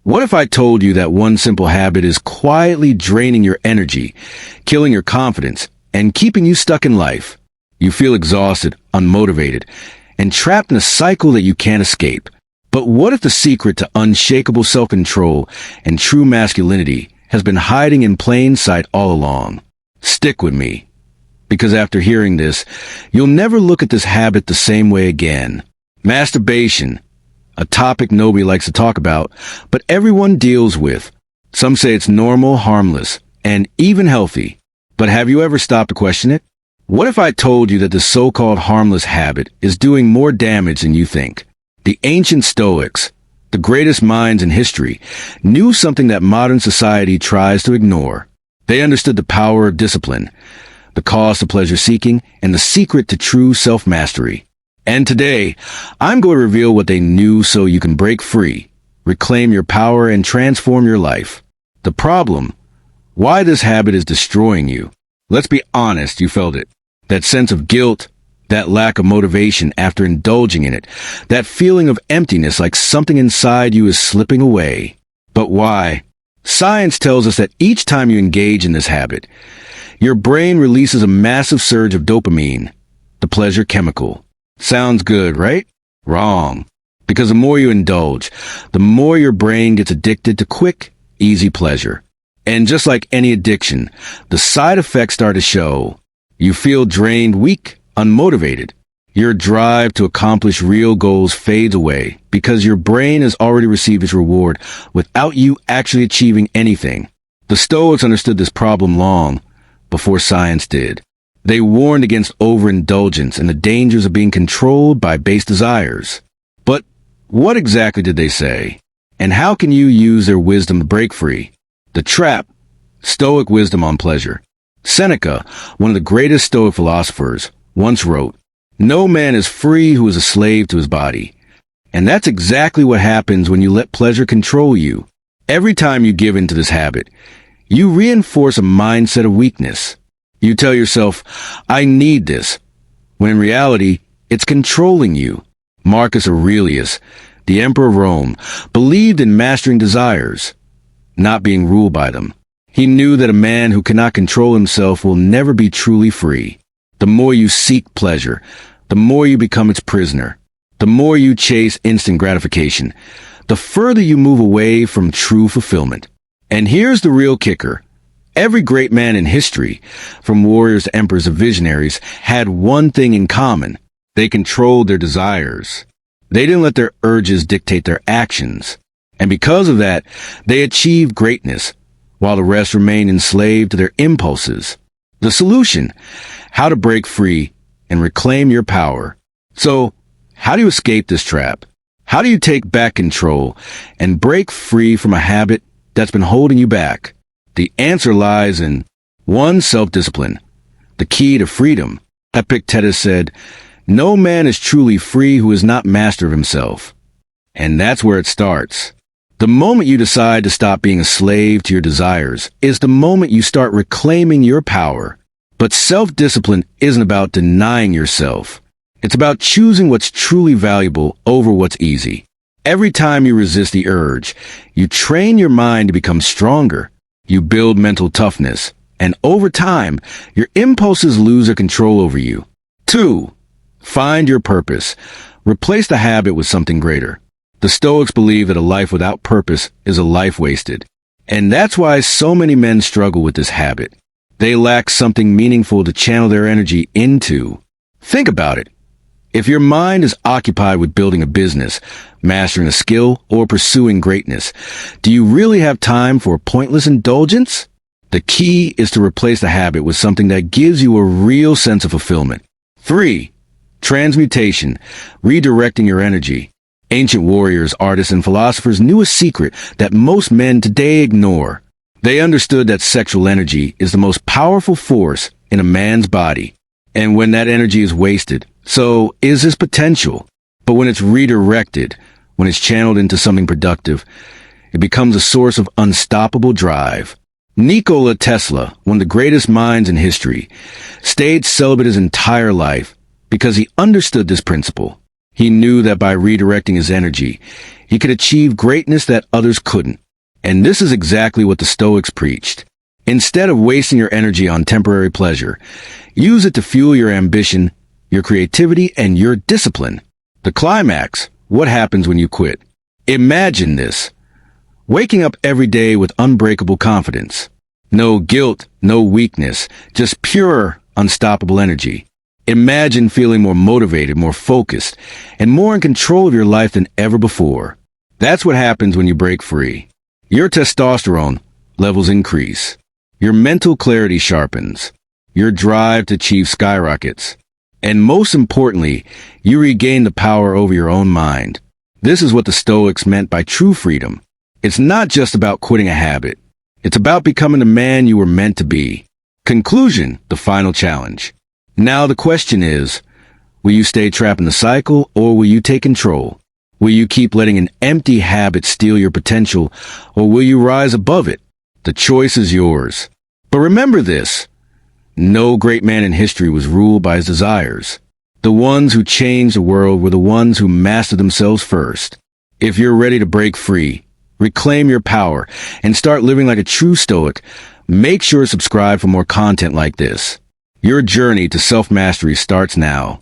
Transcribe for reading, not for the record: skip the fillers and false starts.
What if I told you that one simple habit is quietly draining your energy, killing your confidence, and keeping you stuck in life? You feel exhausted, unmotivated, and trapped in a cycle that you can't escape. But what if the secret to unshakable self-control and true masculinity has been hiding in plain sight all along? Stick with me, because after hearing this, you'll never look at this habit the same way again. Masturbation, a topic nobody likes to talk about, but everyone deals with. Some say it's normal, harmless, and even healthy. But have you ever stopped to question it? What if I told you that this so-called harmless habit is doing more damage than you think? The ancient Stoics, the greatest minds in history, knew something that modern society tries to ignore. They understood the power of discipline, the cost of pleasure-seeking, and the secret to true self-mastery. And today, I'm going to reveal what they knew so you can break free, reclaim your power, and transform your life. The problem: why this habit is destroying you. Let's be honest, you felt it. That sense of guilt, that lack of motivation after indulging in it, that feeling of emptiness like something inside you is slipping away. But why? Science tells us that each time you engage in this habit, your brain releases a massive surge of dopamine, the pleasure chemical. Sounds good, right? Wrong. Because the more you indulge, the more your brain gets addicted to quick, easy pleasure. And just like any addiction, the side effects start to show. You feel drained, weak, unmotivated. Your drive to accomplish real goals fades away because your brain has already received its reward without you actually achieving anything. The Stoics understood this problem long before science did. They warned against overindulgence and the dangers of being controlled by base desires. But what exactly did they say? And how can you use their wisdom to break free? The trap: Stoic wisdom on pleasure. Seneca, one of the greatest Stoic philosophers, once wrote, "No man is free who is a slave to his body." And that's exactly what happens when you let pleasure control you. Every time you give in to this habit, you reinforce a mindset of weakness. You tell yourself, "I need this," when in reality, it's controlling you. Marcus Aurelius, the emperor of Rome, believed in mastering desires, not being ruled by them. He knew that a man who cannot control himself will never be truly free. The more you seek pleasure, the more you become its prisoner. The more you chase instant gratification, the further you move away from true fulfillment. And here's the real kicker. Every great man in history, from warriors to emperors to visionaries, had one thing in common. They controlled their desires. They didn't let their urges dictate their actions. And because of that, they achieved greatness, while the rest remained enslaved to their impulses. The solution: how to break free and reclaim your power. So, how do you escape this trap? How do you take back control and break free from a habit that's been holding you back? The answer lies in 1. Self-discipline, the key to freedom. Epictetus said, "No man is truly free who is not master of himself." And that's where it starts. The moment you decide to stop being a slave to your desires is the moment you start reclaiming your power. But self-discipline isn't about denying yourself. It's about choosing what's truly valuable over what's easy. Every time you resist the urge, you train your mind to become stronger. You build mental toughness, and over time, your impulses lose their control over you. 2. Find your purpose. Replace the habit with something greater. The Stoics believe that a life without purpose is a life wasted. And that's why so many men struggle with this habit. They lack something meaningful to channel their energy into. Think about it. If your mind is occupied with building a business, mastering a skill, or pursuing greatness, do you really have time for a pointless indulgence? The key is to replace the habit with something that gives you a real sense of fulfillment. 3. Transmutation, redirecting your energy. Ancient warriors, artists, and philosophers knew a secret that most men today ignore. They understood that sexual energy is the most powerful force in a man's body. And when that energy is wasted, so is his potential. But when it's redirected, when it's channeled into something productive, it becomes a source of unstoppable drive. Nikola Tesla, one of the greatest minds in history, stayed celibate his entire life because he understood this principle. He knew that by redirecting his energy, he could achieve greatness that others couldn't. And this is exactly what the Stoics preached. Instead of wasting your energy on temporary pleasure, use it to fuel your ambition, your creativity, and your discipline. The climax: what happens when you quit? Imagine this: waking up every day with unbreakable confidence. No guilt, no weakness, just pure, unstoppable energy. Imagine feeling more motivated, more focused, and more in control of your life than ever before. That's what happens when you break free. Your testosterone levels increase. Your mental clarity sharpens. Your drive to achieve skyrockets. And most importantly, you regain the power over your own mind. This is what the Stoics meant by true freedom. It's not just about quitting a habit. It's about becoming the man you were meant to be. Conclusion: the final challenge. Now the question is, will you stay trapped in the cycle, or will you take control? Will you keep letting an empty habit steal your potential, or will you rise above it? The choice is yours. But remember this: no great man in history was ruled by his desires. The ones who changed the world were the ones who mastered themselves first. If you're ready to break free, reclaim your power, and start living like a true Stoic, make sure to subscribe for more content like this. Your journey to self-mastery starts now.